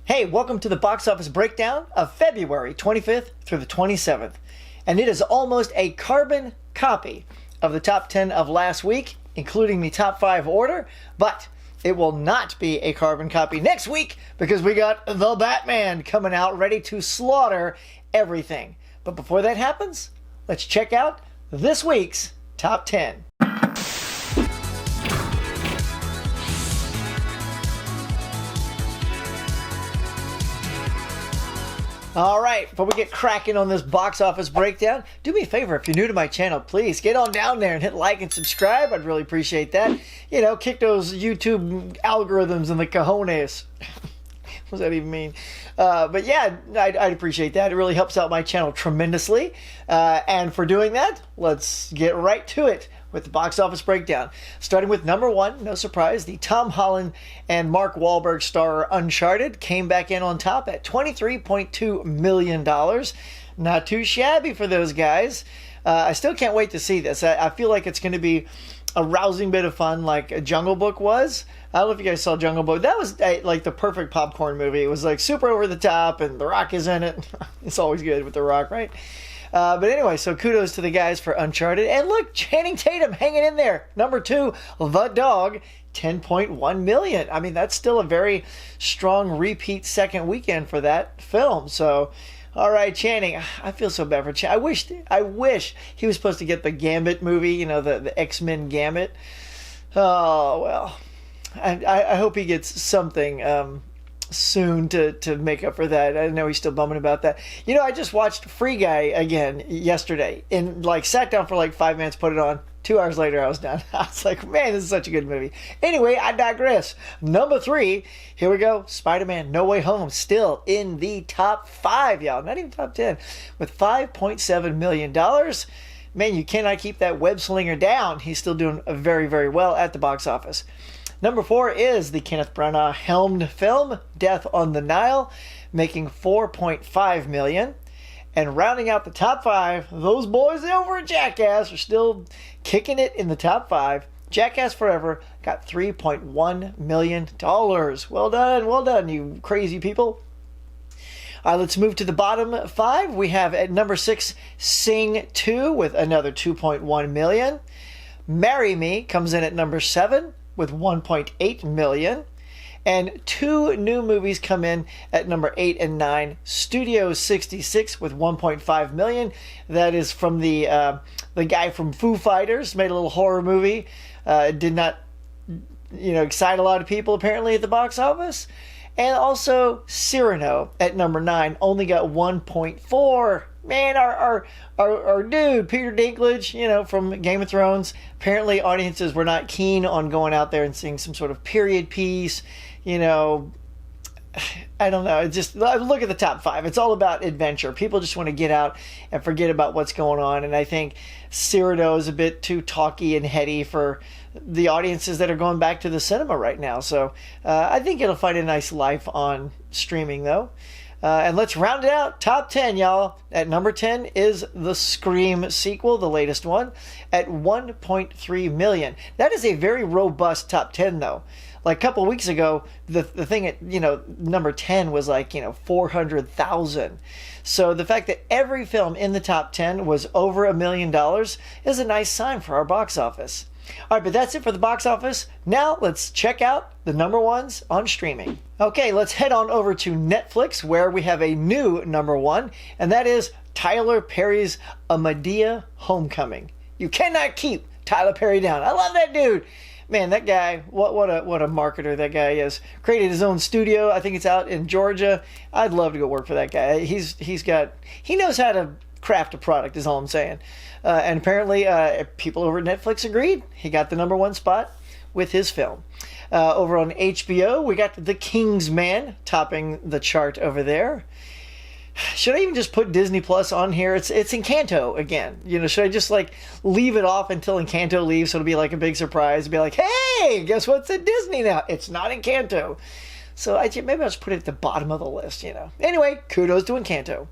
Hey, welcome to the box office breakdown of February 25th through the 27th. And it is almost a carbon copy of the top 10 of last week, including the top 5 order, but it will not be a carbon copy next week because we got The Batman coming out ready to slaughter everything. But before that happens, let's check out this week's top 10. All right, before we get cracking on this box office breakdown, do me a favor, if you're new to my channel, please get on down there and hit like and subscribe. I'd really appreciate that. You know, kick those YouTube algorithms in the cojones. What does that even mean? But yeah, I'd appreciate that. It really helps out my channel tremendously. And for doing that, let's get right to it with the box office breakdown. Starting with number 1, no surprise, the Tom Holland and Mark Wahlberg star Uncharted came back in on top at $23.2 million. Not too shabby for those guys. I still can't wait to see this. I feel like it's going to be a rousing bit of fun like Jungle Book was. I don't know if you guys saw Jungle Book. That was like the perfect popcorn movie. It was like super over the top and The Rock is in it. It's always good with The Rock, right? But anyway, so kudos to the guys for Uncharted. And look, Channing Tatum hanging in there. Number 2, The Dog, $10.1 million. I mean, that's still a very strong repeat second weekend for that film. So, all right, Channing, I feel so bad for Channing. I wish he was supposed to get the Gambit movie, you know, the X-Men Gambit. Oh, well, I hope he gets something soon to make up for that. I know he's still bumming about that. You know, I just watched Free Guy again yesterday and like sat down for like 5 minutes, put it on. 2 hours later, I was done. I was like, man, this is such a good movie. Anyway, I digress. Number 3, here we go. Spider-Man No Way Home, still in the top 5, y'all. Not even top 10, with $5.7 million. Man, you cannot keep that web slinger down. He's still doing very, very well at the box office. Number 4 is the Kenneth Branagh helmed film, Death on the Nile, making $4.5 million. And rounding out the top 5, those boys over at Jackass are still kicking it in the top 5. Jackass Forever got $3.1 million. Well done, you crazy people. All right, let's move to the bottom 5. We have at number 6, Sing 2 with another $2.1 million. Marry Me comes in at number 7 with $1.8 million. And 2 new movies come in at number 8 and 9. Studio 66 with $1.5 million. That is from the guy from Foo Fighters, made a little horror movie. Did not, excite a lot of people apparently at the box office. And also Cyrano at number 9 only got 1.4. Man, our dude, Peter Dinklage, from Game of Thrones. Apparently audiences were not keen on going out there and seeing some sort of period piece. I don't know. Just look at the top 5. It's all about adventure. People just want to get out and forget about what's going on. And I think Cyrano is a bit too talky and heady for the audiences that are going back to the cinema right now. So I think it'll find a nice life on streaming, though. And let's round it out. Top 10, y'all. At number 10 is the Scream sequel, the latest one, at $1.3 million. That is a very robust top 10, though. Like a couple weeks ago, the thing at, number 10 was like, 400,000. So the fact that every film in the top 10 was over $1 million is a nice sign for our box office. All right, but that's it for the box office. Now let's check out the number 1s on streaming. Okay, let's head on over to Netflix where we have a new number 1, and that is Tyler Perry's A Madea Homecoming. You cannot keep Tyler Perry down. I love that dude. Man, that guy, what a marketer that guy is. Created his own studio. I think it's out in Georgia. I'd love to go work for that guy. He knows how to craft a product is all I'm saying. And apparently people over at Netflix agreed. He got the number 1 spot with his film. Over on HBO, we got The King's Man topping the chart over there. Should I even just put Disney Plus on here? It's Encanto again. Should I just leave it off until Encanto leaves so it'll be like a big surprise? Be like, hey, guess what's at Disney now? It's not Encanto. So maybe I'll just put it at the bottom of the list, Anyway, kudos to Encanto.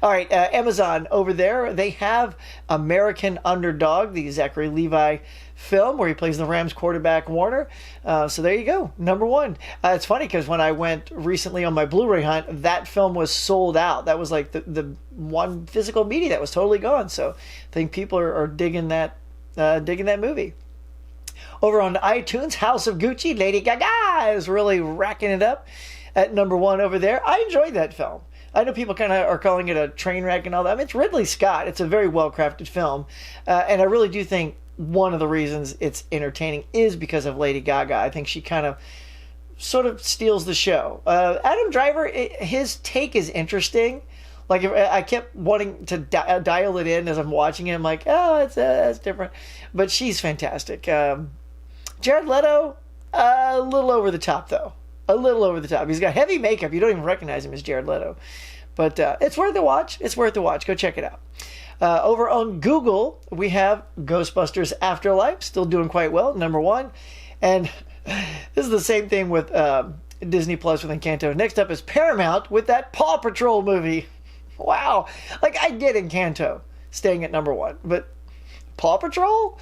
All right, Amazon over there, they have American Underdog, the Zachary Levi film where he plays the Rams quarterback Warner. So there you go, number one. It's funny because when I went recently on my Blu-ray hunt, that film was sold out. That was like the one physical media that was totally gone. So I think people are digging that movie. Over on iTunes, House of Gucci, Lady Gaga is really racking it up at number one over there. I enjoyed that film. I know people kind of are calling it a train wreck and all that. I mean, it's Ridley Scott. It's a very well-crafted film. And I really do think one of the reasons it's entertaining is because of Lady Gaga. I think she kind of sort of steals the show. Adam Driver, his take is interesting. Like, I kept wanting to dial it in as I'm watching it. I'm like, oh, it's different. But she's fantastic. Jared Leto, a little over the top, though. A little over the top. He's got heavy makeup. You don't even recognize him as Jared Leto. But it's worth the watch. It's worth the watch. Go check it out. Over on Google, we have Ghostbusters Afterlife. Still doing quite well. Number one. And this is the same thing with Disney Plus with Encanto. Next up is Paramount with that Paw Patrol movie. Wow. Like, I get Encanto staying at number one. But Paw Patrol?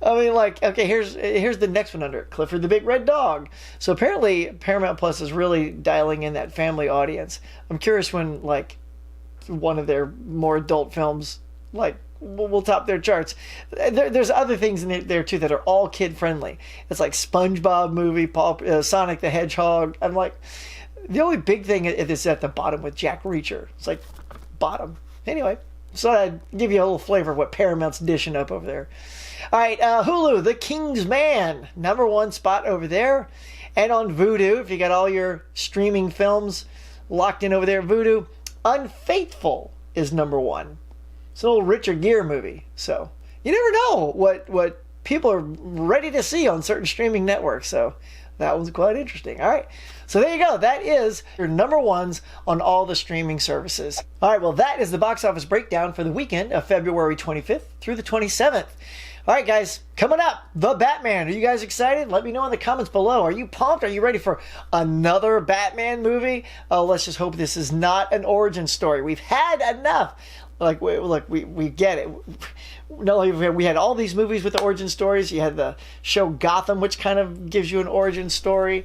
I mean, like, okay, here's the next one under it. Clifford the Big Red Dog. So apparently Paramount Plus is really dialing in that family audience. I'm curious when, like, one of their more adult films, like, will top their charts. There's other things in there, too, that are all kid-friendly. It's like SpongeBob movie, Sonic the Hedgehog. I'm like, the only big thing is at the bottom with Jack Reacher. It's like, bottom. Anyway, so I'd give you a little flavor of what Paramount's dishing up over there. All right, Hulu, The King's Man, number one spot over there. And on Vudu, if you got all your streaming films locked in over there, Vudu, Unfaithful is number one. It's an old Richard Gere movie. So you never know what people are ready to see on certain streaming networks. So that one's quite interesting. All right. So there you go. That is your number ones on all the streaming services. All right. Well, that is the box office breakdown for the weekend of February 25th through the 27th. All right, guys, coming up, The Batman. Are you guys excited? Let me know in the comments below. Are you pumped? Are you ready for another Batman movie? Oh, let's just hope this is not an origin story. We've had enough. Like, look, we get it. No, we had all these movies with the origin stories. You had the show Gotham, which kind of gives you an origin story.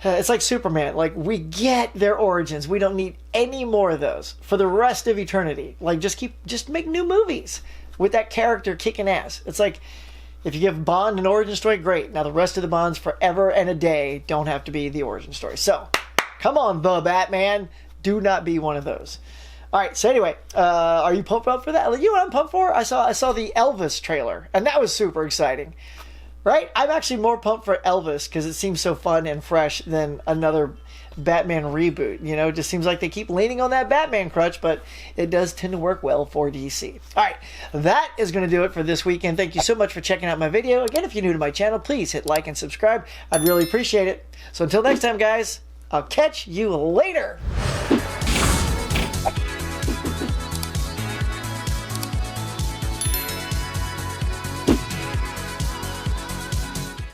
It's like Superman. Like, we get their origins. We don't need any more of those for the rest of eternity. Like, just make new movies with that character kicking ass. It's like, if you give Bond an origin story, great. Now the rest of the Bonds forever and a day don't have to be the origin story. So, come on, The Batman. Do not be one of those. All right, so anyway, are you pumped up for that? You know what I'm pumped for? I saw the Elvis trailer, and that was super exciting. Right? I'm actually more pumped for Elvis because it seems so fun and fresh than another Batman reboot. You know, it just seems like they keep leaning on that Batman crutch, but it does tend to work well for DC. All right, that is going to do it for this weekend. Thank you so much for checking out my video. Again, if you're new to my channel, please hit like and subscribe. I'd really appreciate it. So until next time, guys, I'll catch you later.